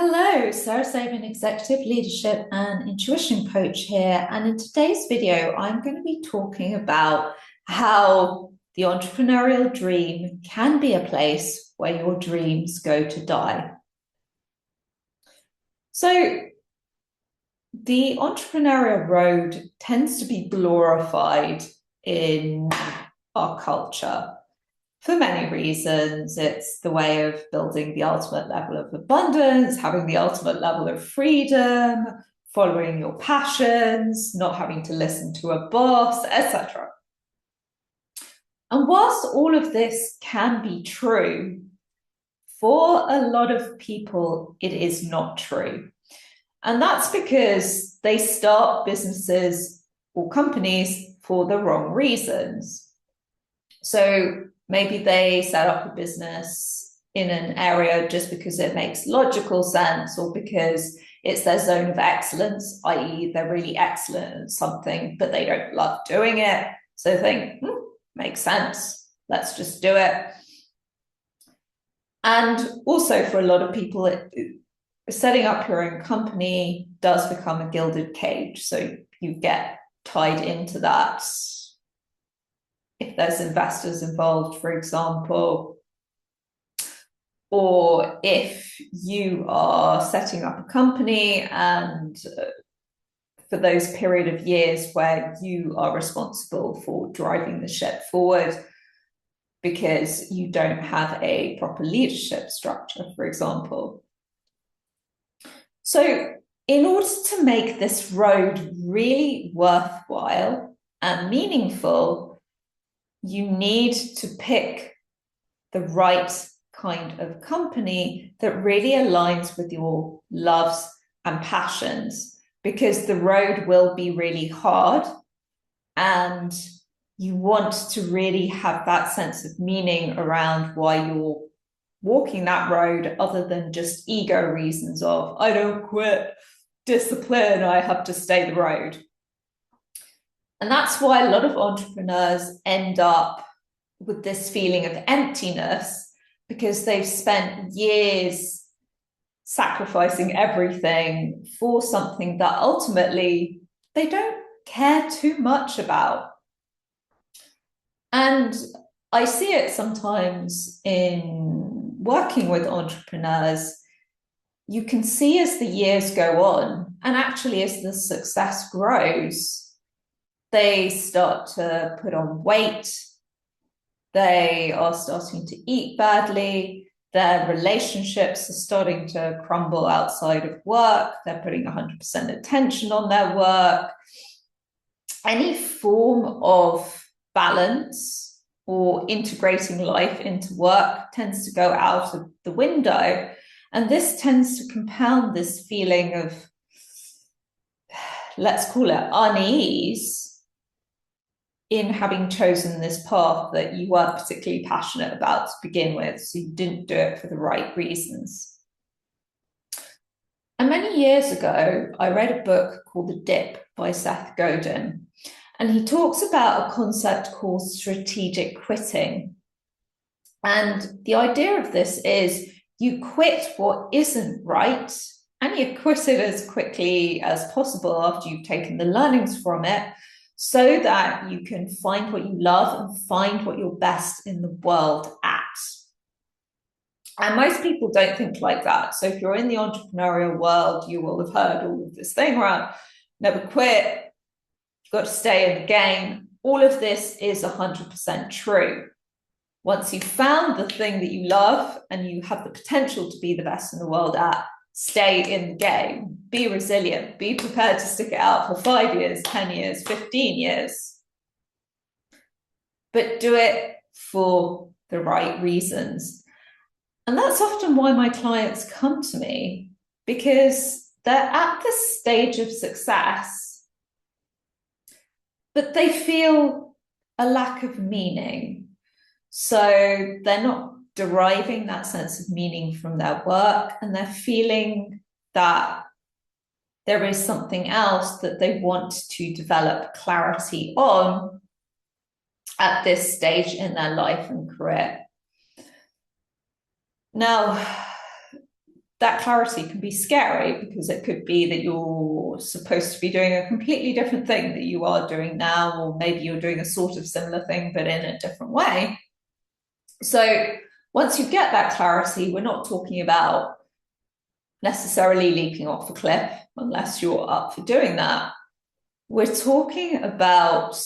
Hello, Sarah Sabin, Executive Leadership and Intuition Coach here. And in today's video, I'm going to be talking about how the entrepreneurial dream can be a place where your dreams go to die. So, the entrepreneurial road tends to be glorified in our culture. For many reasons. It's the way of building the ultimate level of abundance, having the ultimate level of freedom, following your passions, not having to listen to a boss, etc. And whilst all of this can be true, for a lot of people, it is not true. And that's because they start businesses or companies for the wrong reasons. So maybe they set up a business in an area just because it makes logical sense or because it's their zone of excellence, i.e. they're really excellent at something, but they don't love doing it. So they think, makes sense, let's just do it. And also for a lot of people, setting up your own company does become a gilded cage. So you get tied into that. If there's investors involved, for example, or if you are setting up a company and for those period of years where you are responsible for driving the ship forward because you don't have a proper leadership structure, for example. So in order to make this road really worthwhile and meaningful, you need to pick the right kind of company that really aligns with your loves and passions, because the road will be really hard and you want to really have that sense of meaning around why you're walking that road, other than just ego reasons of, I don't quit, discipline, I have to stay the road. And that's why a lot of entrepreneurs end up with this feeling of emptiness, because they've spent years sacrificing everything for something that ultimately they don't care too much about. And I see it sometimes in working with entrepreneurs. You can see as the years go on, and actually as the success grows, they start to put on weight, they are starting to eat badly, their relationships are starting to crumble outside of work, they're putting 100% attention on their work. Any form of balance or integrating life into work tends to go out of the window. And this tends to compound this feeling of, let's call it unease, in having chosen this path that you weren't particularly passionate about to begin with, so you didn't do it for the right reasons. And many years ago, I read a book called The Dip by Seth Godin, and he talks about a concept called strategic quitting. And the idea of this is you quit what isn't right, and you quit it as quickly as possible after you've taken the learnings from it, so that you can find what you love and find what you're best in the world at. And most people don't think like that. So if you're in the entrepreneurial world, you will have heard all of this thing around never quit, you've got to stay in the game. All of this is 100% true. Once you've found the thing that you love and you have the potential to be the best in the world at, stay in the game, be resilient, be prepared to stick it out for 5 years, 10 years, 15 years. But do it for the right reasons. And that's often why my clients come to me, because they're at this stage of success, but they feel a lack of meaning. So they're not deriving that sense of meaning from their work, and they're feeling that there is something else that they want to develop clarity on at this stage in their life and career. Now, that clarity can be scary, because it could be that you're supposed to be doing a completely different thing that you are doing now, or maybe you're doing a sort of similar thing but in a different way. So once you get that clarity, we're not talking about necessarily leaping off a cliff, unless you're up for doing that. We're talking about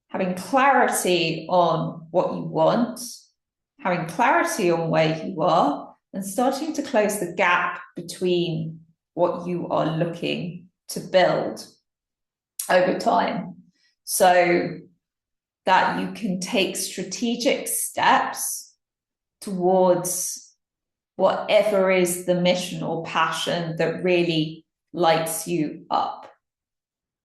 having clarity on what you want, having clarity on where you are, and starting to close the gap between what you are looking to build over time, so that you can take strategic steps towards whatever is the mission or passion that really lights you up.